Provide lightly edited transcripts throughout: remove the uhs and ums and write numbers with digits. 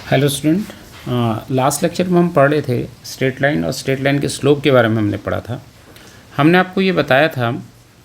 Hello student, last lecture में हम पढ़ रहे थे स्ट्रेट लाइन और स्ट्रेट लाइन के स्लोप के बारे में हमने पढ़ा था। हमने आपको ये बताया था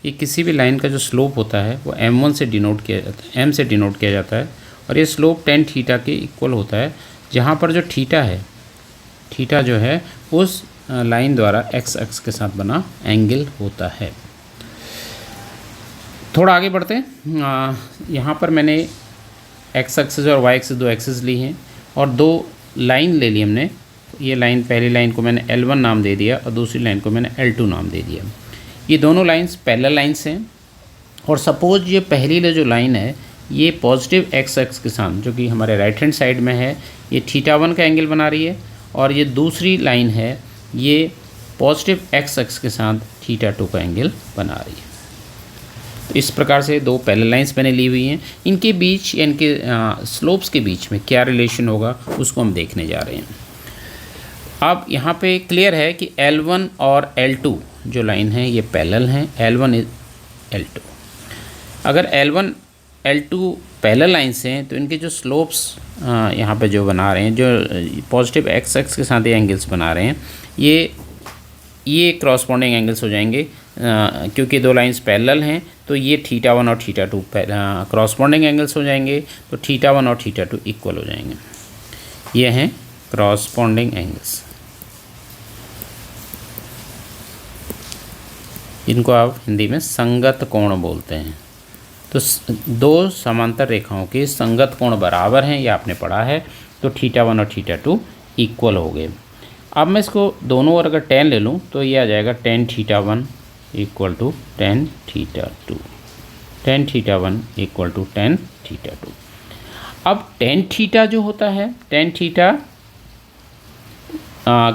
कि किसी भी लाइन का जो स्लोप होता है वो m1 से डिनोट किया जाता है, m से डिनोट किया जाता है और ये स्लोप tan थीटा के इक्वल होता है, जहाँ पर जो थीटा है, थीटा जो है उस लाइन द्वारा x अक्ष के साथ बना एंगल होता है। थोड़ा आगे बढ़ते हैं। यहाँ पर मैंने x एक्सिस और y एक्सिस दो एक्सिस ली हैं और दो लाइन ले ली हमने। ये लाइन, पहली लाइन को मैंने L1 नाम दे दिया और दूसरी लाइन को मैंने L2 नाम दे दिया। ये दोनों लाइंस पैरेलल लाइंस हैं और सपोज ये पहली जो लाइन है ये पॉजिटिव x एक्स के साथ, जो कि हमारे राइट हैंड साइड में है, ये θ1 का एंगल बना रही है और ये दूसरी लाइन है ये पॉजिटिव x एक्स के साथ θ2 का एंगल बना रही है। तो इस प्रकार से दो पैरेलल लाइंस मैंने ली हुई हैं, इनके बीच या इनके स्लोप्स के बीच में क्या रिलेशन होगा उसको हम देखने जा रहे हैं। अब यहाँ पे क्लियर है कि L1 और L2 जो लाइन है ये पैरेलल हैं, L1 L2। अगर L1 L2 पैरेलल लाइंस हैं तो इनके जो स्लोप्स यहाँ पे जो बना रहे हैं, जो पॉजिटिव x एक्स के साथ ये एंगल्स बना रहे हैं, ये क्रॉसपॉन्डिंग एंगल्स हो जाएंगे। क्योंकि दो लाइंस पैरेलल हैं तो ये θ1 और θ2 क्रॉसपॉन्डिंग एंगल्स हो जाएंगे, तो θ1 और θ2 इक्वल हो जाएंगे। ये हैं क्रॉसपॉन्डिंग एंगल्स, इनको आप हिंदी में संगत कोण बोलते हैं। तो दो समांतर रेखाओं के संगत कोण बराबर हैं, ये आपने पढ़ा है। तो θ1 और θ2 इक्वल हो गए। अब मैं इसको दोनों ओर अगर tan ले लूँ तो ये आ जाएगा tan θ1 equal to tan θ2, tan θ1 equal to tan θ2। अब tan थीटा जो होता है, tan थीटा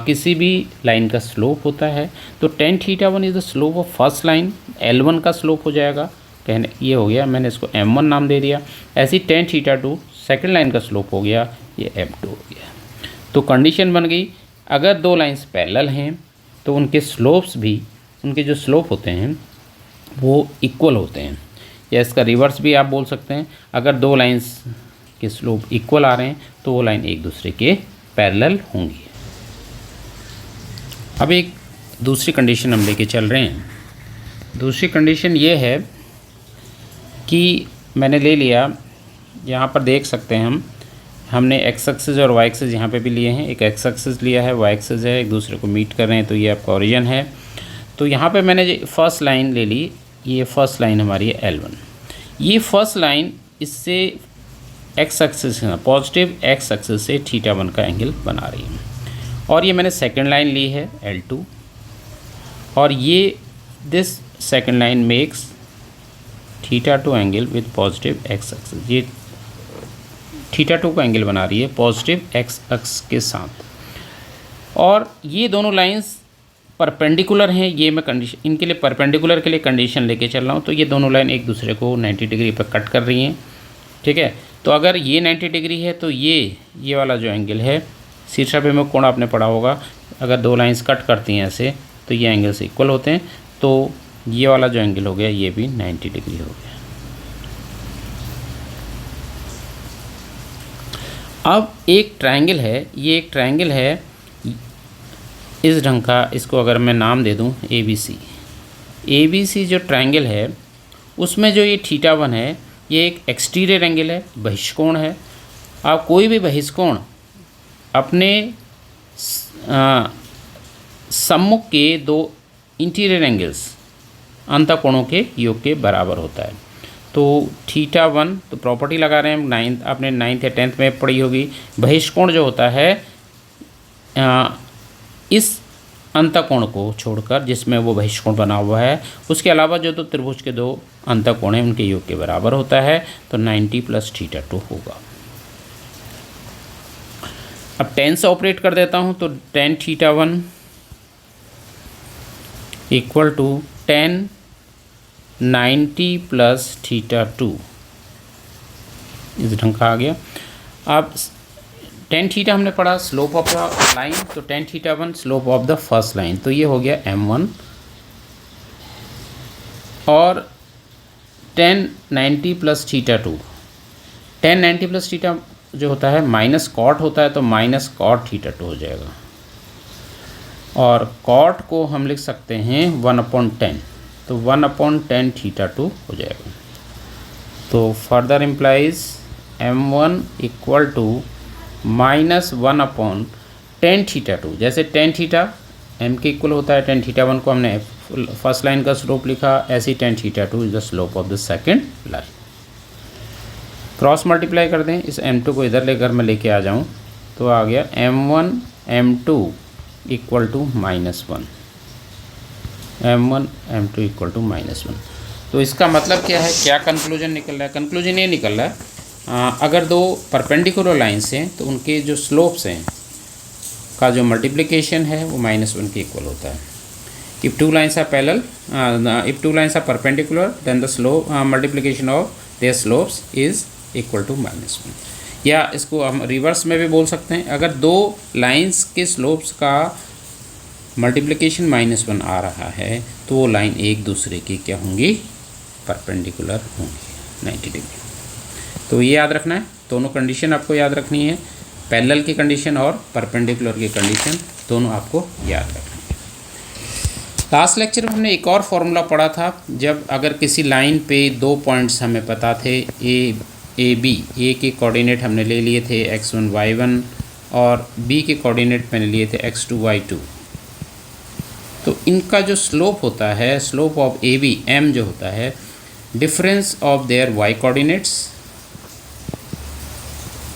किसी भी लाइन का स्लोप होता है। तो tan θ1 is the slope of first line, L1 का स्लोप हो जाएगा। कहने ये हो गया, मैंने इसको M1 नाम दे दिया। ऐसी tan θ2 सेकेंड लाइन का स्लोप हो गया, ये M2 हो गया। तो कंडीशन बन गई, अगर दो लाइंस पैरेलल हैं तो उनके स्लोप्स भी, उनके जो स्लोप होते हैं वो इक्वल होते हैं, या इसका रिवर्स भी आप बोल सकते हैं। अगर दो लाइंस के स्लोप इक्वल आ रहे हैं तो वो लाइन एक दूसरे के पैरेलल होंगी। अब एक दूसरी कंडीशन हम लेके चल रहे हैं। दूसरी कंडीशन ये है कि मैंने ले लिया, यहाँ पर देख सकते हैं हमने x एक्सिस और y एक्सिस यहाँ पे भी लिए हैं। एक x एक्सिस लिया है, y एक्सिस है, एक दूसरे को मीट कर रहे हैं, तो ये आपका ओरिजिन है। तो यहाँ पे मैंने फर्स्ट लाइन ले ली, ये फर्स्ट लाइन हमारी है L1। ये फर्स्ट लाइन इससे x axis, positive x axis से θ1 का एंगल बना रही है। और ये मैंने सेकंड लाइन ली है L2, और ये this second line makes θ2 angle with positive x axis. ये θ2 का एंगल बना रही है पॉजिटिव x अक्ष के साथ। और ये दोनों लाइंस परपेंडिकुलर हैं, ये मैं कंडीशन, इनके लिए परपेंडिकुलर के लिए कंडीशन लेके चल रहा हूँ। तो ये दोनों लाइन एक दूसरे को 90 डिग्री पर कट कर रही हैं, ठीक है। तो अगर ये 90 डिग्री है तो ये वाला जो एंगल है, शीर्षाभिमुख कोण आपने पढ़ा होगा, अगर दो लाइंस कट करती हैं ऐसे तो ये एंगल्स इक्वल होते हैं। तो ये वाला जो एंगल हो गया ये भी 90 डिग्री हो गया। अब एक ट्रायंगल है, ये एक ट्रायंगल है इस ढंग का, इसको अगर मैं नाम दे दूं ABC जो ट्रायंगल है उसमें जो ये θ1 है ये एक एक्सटीरियर एंगल है, बहिष्कोण है। आप कोई भी बहिष्कोण अपने सम्मुख के दो इंटीरियर एंगल्स अंतःकोणों के योग के बराबर होता है। तो θ1, तो प्रॉपर्टी लगा रहे हैं, आपने 9th या 10th में पढ़ी होगी। बहिष्कोण जो होता है इस अंतःकोण को छोड़कर जिसमें वो बहिष्कोण बना हुआ है, उसके अलावा जो दो त्रिभुज के दो अंतःकोण हैं उनके योग के बराबर होता है। तो 90 + θ2 होगा। अब 10 से ऑपरेट कर देता हूँ, तो tan θ1 इक्वल टू tan 90 + θ2 इस ढंग का आ गया। अब tan थीटा हमने पढ़ा स्लोप ऑफ द लाइन, तो tan θ1 slope of the first line, तो ये हो गया M1। और tan 90 + θ2, tan 90 + जो होता है माइनस कॉट होता है, तो माइनस कॉट थीटा 2 हो जाएगा। और कॉट को हम लिख सकते हैं 1/10, तो 1/10 थीटा 2 हो जाएगा। तो further implies m1 equal to -1/10 theta 2। जैसे टेन थीटा m के इक्वल होता है, टेन थीटा 1 को हमने फर्स्ट लाइन का स्लोप लिखा, ऐसे tan theta 2 is the slope of the second line. Cross multiply कर दें, इस m2 को इधर लेकर मैं लेके आ जाऊं, तो आ गया m1 m2 equal to -1, m1 m2 equal to -1। तो इसका मतलब क्या है, क्या कंक्लूजन निकल रहा है? कंक्लूजन ये निकल रहा है, अगर दो परपेंडिकुलर लाइन्स हैं तो उनके जो स्लोप्स हैं का जो मल्टीप्लिकेशन है वो -1 के इक्वल होता है। If two lines are parallel, if two lines are perpendicular, then the slope multiplication of their slopes is equal to -1। या इसको हम रिवर्स में भी बोल सकते हैं, अगर दो लाइन्स के स्लोप्स का मल्टीप्लिकेशन -1 आ रहा है तो वो लाइन एक दूसरे की क्या होंगी, परपेंडिकुलर होंगी 90 डिग्री। तो ये याद रखना है, दोनों कंडीशन आपको याद रखनी है, पैरेलल की कंडीशन और परपेंडिकुलर की कंडीशन दोनों आपको याद रखनी है। लास्ट लेक्चर में हमने एक और फॉर्मूला पढ़ा था, जब अगर किसी लाइन पे दो पॉइंट्स हमें पता थे ए बी, ए के कोऑर्डिनेट हमने ले लिए थे x1 y1 और बी के कोऑर्डिनेट मैंने लिए थे x2 y2, तो इनका जो स्लोप होता है, slope of A B m जो होता है, difference of their y coordinates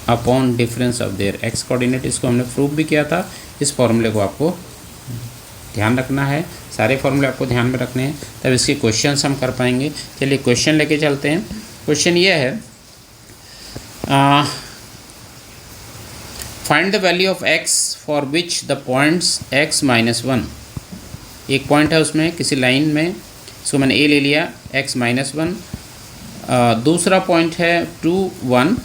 upon difference of their x coordinate. इसको हमने प्रूव भी किया था। इस फॉर्मूले को आपको ध्यान रखना है, सारे फॉर्मूले आपको ध्यान में रखने हैं, तब इसके क्वेश्चंस हम कर पाएंगे। चलिए क्वेश्चन लेके चलते हैं। क्वेश्चन ये है, find the value of x for which the points x -1। एक पॉइंट है उसमें किसी लाइन में, इसको मैंने a ले लिया x -1, दूसरा पॉइंट है 2 1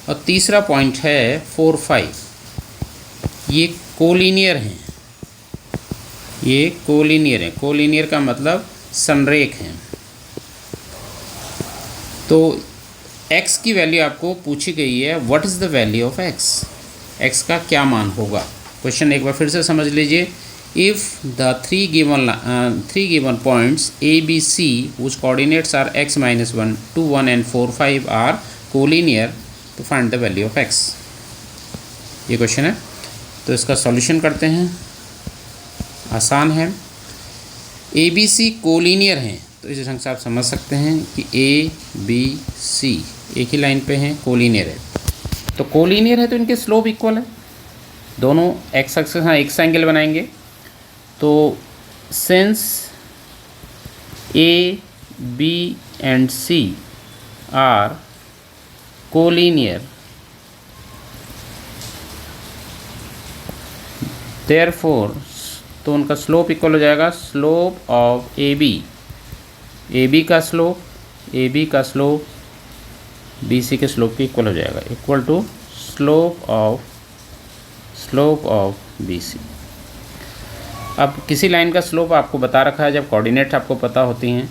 और तीसरा पॉइंट है 4 5। ये कोलिनियर हैं, ये कोलिनियर है। कोलिनियर का मतलब समरेख हैं। तो x की वैल्यू आपको पूछी गई है, what is the value of x, x का क्या मान होगा। क्वेश्चन एक बार फिर से समझ लीजिए। If the three given points a b c whose coordinates are x -1 2 1 and 4 5 are collinear, तो find the value of x, ये क्वेश्चन है। तो इसका सॉल्यूशन करते हैं, आसान है। ए बी सी कोलिनियर हैं, तो इस ढंग से आप समझ सकते हैं कि ए बी सी एक ही लाइन पे हैं, कोलिनियर है। तो कोलिनियर है तो इनके स्लोप इक्वल है, दोनों एक्स एक्सिस हाँ एक एंगल बनाएंगे। तो since A B and C are collinear, therefore तो उनका स्लोप इक्वल हो जाएगा स्लोप ऑफ ए बी का स्लोप बी सी के स्लोप के इक्वल हो जाएगा, equal to slope of B C. अब किसी लाइन का स्लोप आपको बता रखा है, जब कोऑर्डिनेट आपको पता होती हैं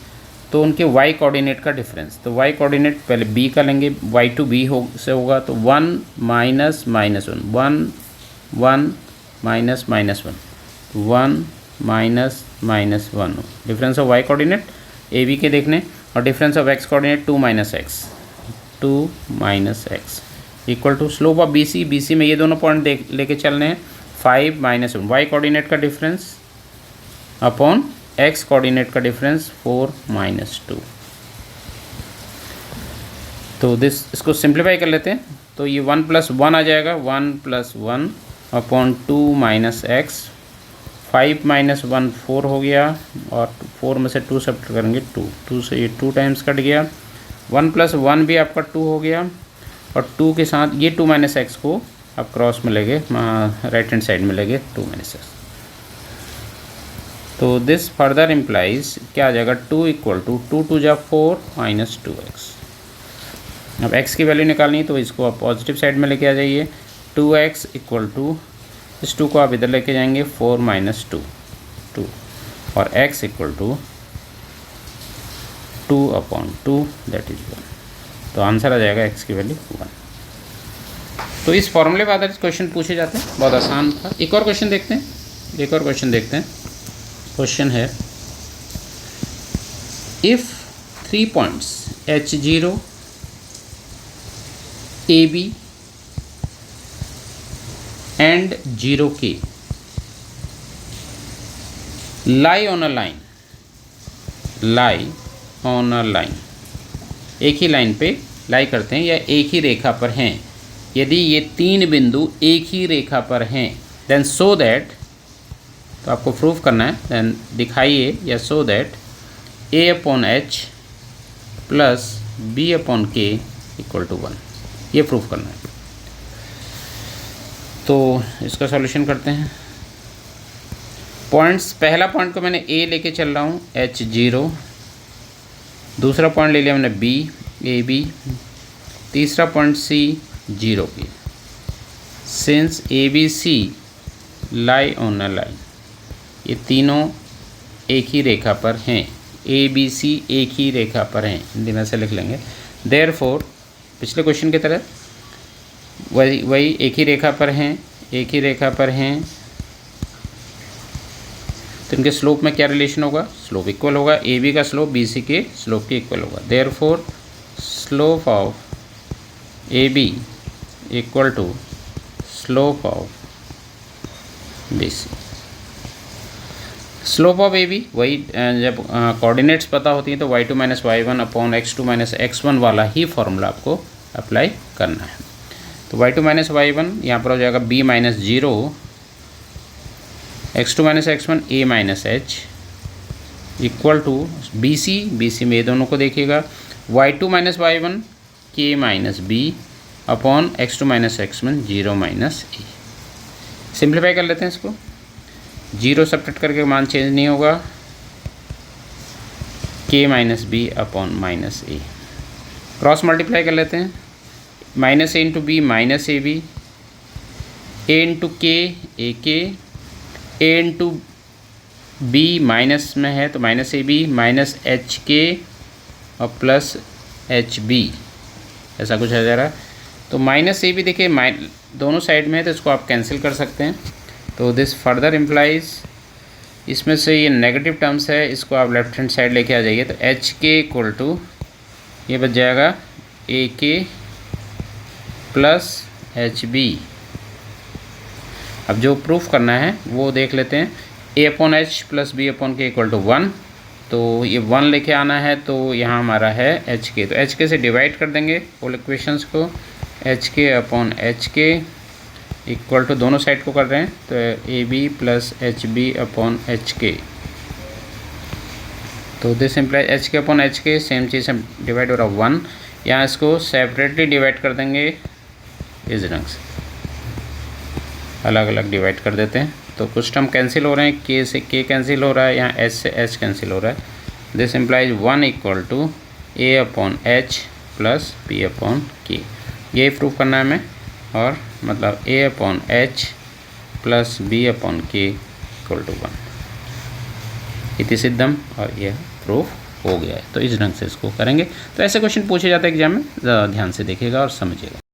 तो उनके y कोऑर्डिनेट का डिफरेंस, तो y कोऑर्डिनेट पहले b का लेंगे, y टू b से होगा, तो 1 -1 1 1 -1 difference of y coordinate A B के देखने, और difference of x coordinate 2 - x equal to slope of B C में ये दोनों पॉइंट लेके चलने हैं, 5 - 1 y कोऑर्डिनेट का डिफरेंस अपॉन x कोऑर्डिनेट का डिफरेंस 4 - 2। तो इसको सिंप्लीफाई कर लेते हैं, तो ये 1 + 1 आ जाएगा, 1 + 1 अपॉन 2 - x, 5 - 1 4 हो गया, और 4 में से 2 सब्ट्रैक्ट करेंगे 2 से ये 2 टाइम्स कट गया, 1 + 1 भी आपका 2 हो गया, और 2 के साथ ये 2 - x को आप क्रॉस में लेंगे, राइट हैंड साइड में लेंगे 2 - x। तो दिस फर्दर इम्प्लाइज क्या आ जाएगा, 2 = 2 2 जा 4 - 2x। अब x की वैल्यू निकालनी है तो इसको आप पॉजिटिव साइड में लेके आ जाइए, 2x = इस 2 को आप इधर लेके जाएंगे 4 - 2 और x = 2/2 दैट इज 1। तो आंसर आ जाएगा x की वैल्यू 1। तो इस फॉर्मूले पर आधारित क्वेश्चन पूछे जाते हैं, बहुत आसान था। एक और क्वेश्चन देखते हैं, क्वेश्चन है if 3 points H0 AB and 0K lie on a line, एक ही लाइन पे लाई करते हैं या एक ही रेखा पर हैं। यदि ये 3 बिंदु एक ही रेखा पर हैं, देन सो दैट, तो आपको प्रूफ करना है, देन दिखाइए या so that A/H plus B/K equal to 1, ये प्रूफ करना है। तो इसका सॉल्यूशन करते हैं। पॉइंट्स, पहला पॉइंट को मैंने A लेके चल रहा हूँ H0, दूसरा पॉइंट ले लिया मैंने B AB, तीसरा point C 0K। Since ABC lie on a line, ये तीनों एक ही रेखा पर हैं, ABC एक ही रेखा पर हैं, हिंदी में से लिख लेंगे। देयरफॉर पिछले क्वेश्चन की तरह वही एक ही रेखा पर हैं, तो इनके स्लोप में क्या रिलेशन होगा, स्लोप इक्वल होगा, AB का स्लोप BC के स्लोप के इक्वल होगा। Therefore slope of AB equal to slope of BC। Slope of AB वही, जब कोऑर्डिनेट्स पता होती हैं तो y2 minus y1 upon x2 minus x1 वाला ही फॉर्मूला आपको अप्लाई करना है। तो y2 माइनस y1 यहाँ पर हो जाएगा b minus 0, x2 minus x1 a minus h equal to BC में ये दोनों को देखिएगा, y2 minus y1 k minus b upon x2 minus x1 0 minus a। Simplify कर लेते हैं इसको, 0 सब्ट्रैक्ट करके मान चेंज नहीं होगा, k minus b upon minus a। Cross multiply कर लेते हैं, minus a into B minus A B, a into K A के, a इंटू बी माइनस में है तो minus A B minus H K और प्लस एच बी, ऐसा कुछ आ जा रहा है। तो माइनस ए बी देखिए दोनों साइड में है तो इसको आप कैंसिल कर सकते हैं। तो दिस फर्दर इम्प्लाइज, इसमें से ये नेगेटिव टर्म्स है, इसको आप लेफ्ट हैंड साइड लेके आ जाइए, तो एच के इक्वल टू ये बच जाएगा ए के प्लस एच बी। अब जो प्रूफ करना है वो देख लेते हैं, A/H plus B/K equal to 1, तो ये 1 लेके आना है, तो यहाँ हमारा है HK, तो HK से डिवाइड कर देंगे होल इक्वेशंस को, HK/HK इक्वल टू, दोनों साइड को कर रहे हैं तो AB प्लस HB/HK, तो दिस इम्प्लाई HK/HK सेम चीज़ हम डिवाइड हो रहा है 1, यहाँ इसको सेपरेटली डिवाइड कर देंगे इस ढंग से, अलग अलग डिवाइड कर देते हैं। तो कुछ टर्म कैंसिल हो रहे हैं, K से K कैंसिल हो रहा है, यहाँ H से H कैंसिल हो रहा है। This implies 1 equal to A/H plus B/K, ये प्रूफ करना है हमें, और मतलब A/H plus B/K equal to 1 इति सिद्धम, और यह प्रूफ हो गया है। तो इस ढंग से इसको करेंगे। तो ऐसे क्वेश्चन पूछे जाते हैं एग्जाम में, ज़्यादा ध्यान से देखिएगा और समझिएगा।